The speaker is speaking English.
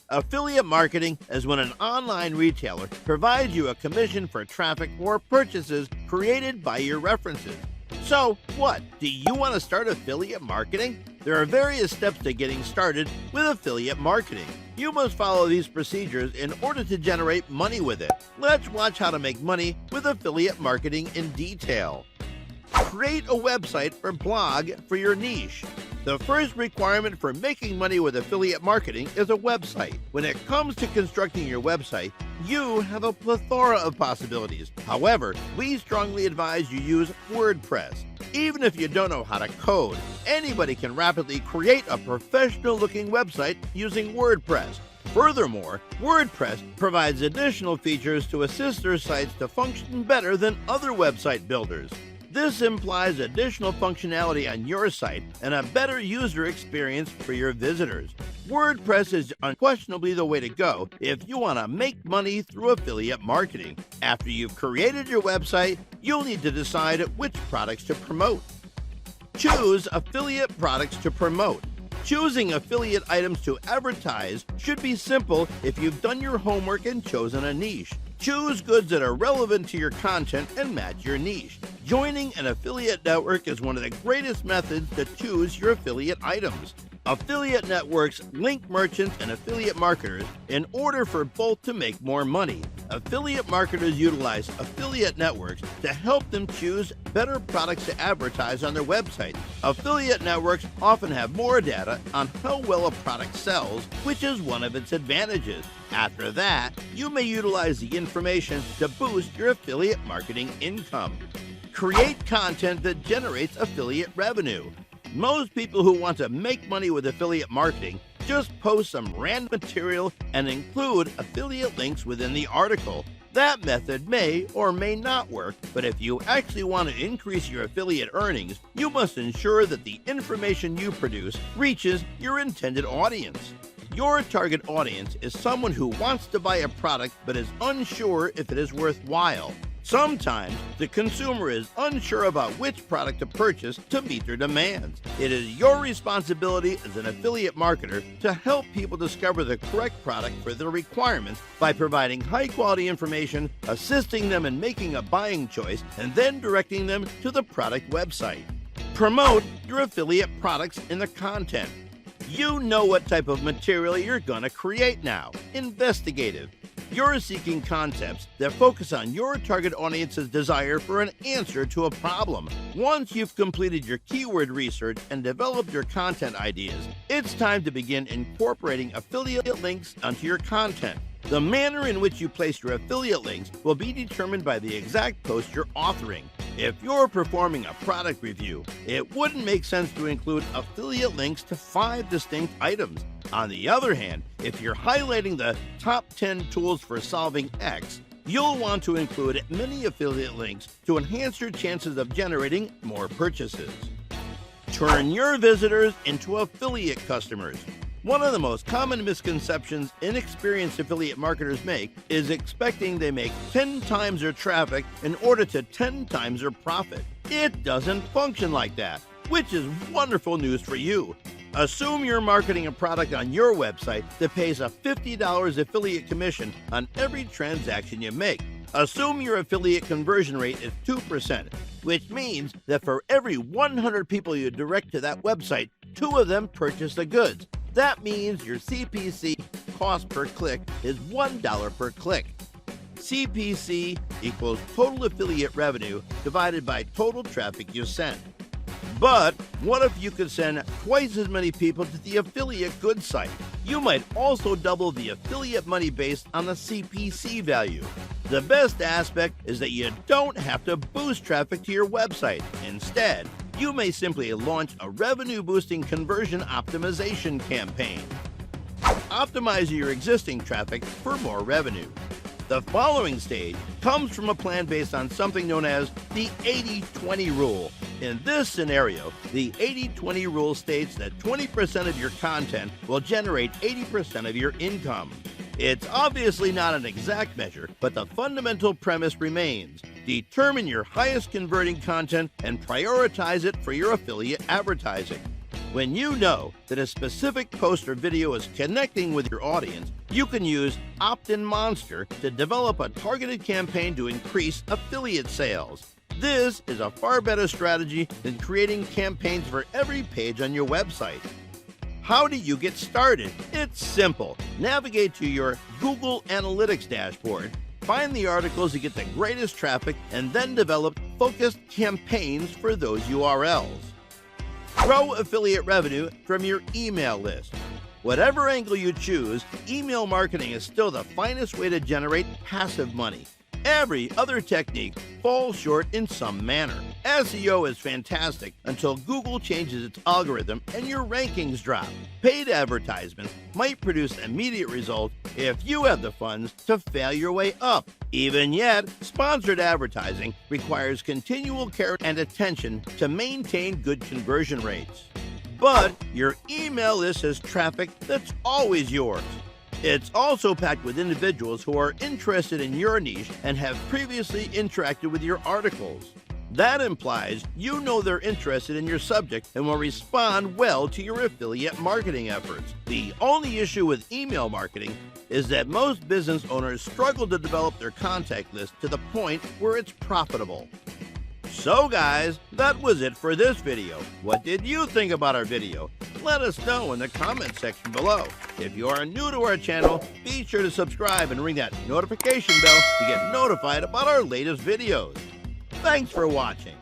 Affiliate marketing is when an online retailer provides you a commission for traffic or purchases created by your references. So what? Do you want to start affiliate marketing? There are various steps to getting started with affiliate marketing. You must follow these procedures in order to generate money with it. Let's watch how to make money with affiliate marketing in detail. Create a website or blog for your niche. The first requirement for making money with affiliate marketing is a website. When it comes to constructing your website, you have a plethora of possibilities. However, we strongly advise you use WordPress. Even if you don't know how to code, anybody can rapidly create a professional-looking website using WordPress. Furthermore, WordPress provides additional features to assist their sites to function better than other website builders. This implies additional functionality on your site and a better user experience for your visitors. WordPress is unquestionably the way to go if you want to make money through affiliate marketing. After you've created your website, you'll need to decide which products to promote. Choose affiliate products to promote. Choosing affiliate items to advertise should be simple if you've done your homework and chosen a niche. Choose goods that are relevant to your content and match your niche. Joining an affiliate network is one of the greatest methods to choose your affiliate items. Affiliate networks link merchants and affiliate marketers in order for both to make more money. Affiliate marketers utilize affiliate networks to help them choose better products to advertise on their website. Affiliate networks often have more data on how well a product sells, which is one of its advantages. After that, you may utilize the information to boost your affiliate marketing income. Create content that generates affiliate revenue. Most people who want to make money with affiliate marketing just post some random material and include affiliate links within the article. That method may or may not work, but if you actually want to increase your affiliate earnings, you must ensure that the information you produce reaches your intended audience. Your target audience is someone who wants to buy a product but is unsure if it is worthwhile. Sometimes the consumer is unsure about which product to purchase to meet their demands. It is your responsibility as an affiliate marketer to help people discover the correct product for their requirements by providing high-quality information, assisting them in making a buying choice, and then directing them to the product website. Promote your affiliate products in the content. You know what type of material you're going to create now. Investigative. You're seeking concepts that focus on your target audience's desire for an answer to a problem. Once you've completed your keyword research and developed your content ideas, it's time to begin incorporating affiliate links onto your content. The manner in which you place your affiliate links will be determined by the exact post you're authoring. If you're performing a product review, it wouldn't make sense to include affiliate links to 5 distinct items. On the other hand, if you're highlighting the top 10 tools for solving X, you'll want to include many affiliate links to enhance your chances of generating more purchases. Turn your visitors into affiliate customers. One of the most common misconceptions inexperienced affiliate marketers make is expecting they make 10 times their traffic in order to 10 times their profit. It doesn't function like that, which is wonderful news for you. Assume you're marketing a product on your website that pays a $50 affiliate commission on every transaction you make. Assume your affiliate conversion rate is 2%, which means that for every 100 people you direct to that website, 2 of them purchase the goods. That means your CPC, cost per click, is $1 per click. CPC equals total affiliate revenue divided by total traffic you send. But what if you could send twice as many people to the affiliate goods site? You might also double the affiliate money based on the CPC value. The best aspect is that you don't have to boost traffic to your website. Instead, you may simply launch a revenue-boosting conversion optimization campaign. Optimize your existing traffic for more revenue. The following stage comes from a plan based on something known as the 80-20 rule. In this scenario, the 80-20 rule states that 20% of your content will generate 80% of your income. It's obviously not an exact measure, but the fundamental premise remains. Determine your highest converting content and prioritize it for your affiliate advertising. When you know that a specific post or video is connecting with your audience, you can use Opt-in Monster to develop a targeted campaign to increase affiliate sales. This is a far better strategy than creating campaigns for every page on your website. How do you get started? It's simple. Navigate to your Google Analytics dashboard, find the articles that get the greatest traffic, and then develop focused campaigns for those URLs. Grow affiliate revenue from your email list. Whatever angle you choose, email marketing is still the finest way to generate passive money. Every other technique falls short in some manner. SEO is fantastic until Google changes its algorithm and your rankings drop. Paid advertisements might produce immediate results if you have the funds to fail your way up. Even yet, sponsored advertising requires continual care and attention to maintain good conversion rates. But your email list has traffic that's always yours. It's also packed with individuals who are interested in your niche and have previously interacted with your articles. That implies you know they're interested in your subject and will respond well to your affiliate marketing efforts. The only issue with email marketing is that most business owners struggle to develop their contact list to the point where it's profitable. So guys, that was it for this video. What did you think about our video? Let us know in the comment section below. If you are new to our channel, be sure to subscribe and ring that notification bell to get notified about our latest videos. Thanks for watching.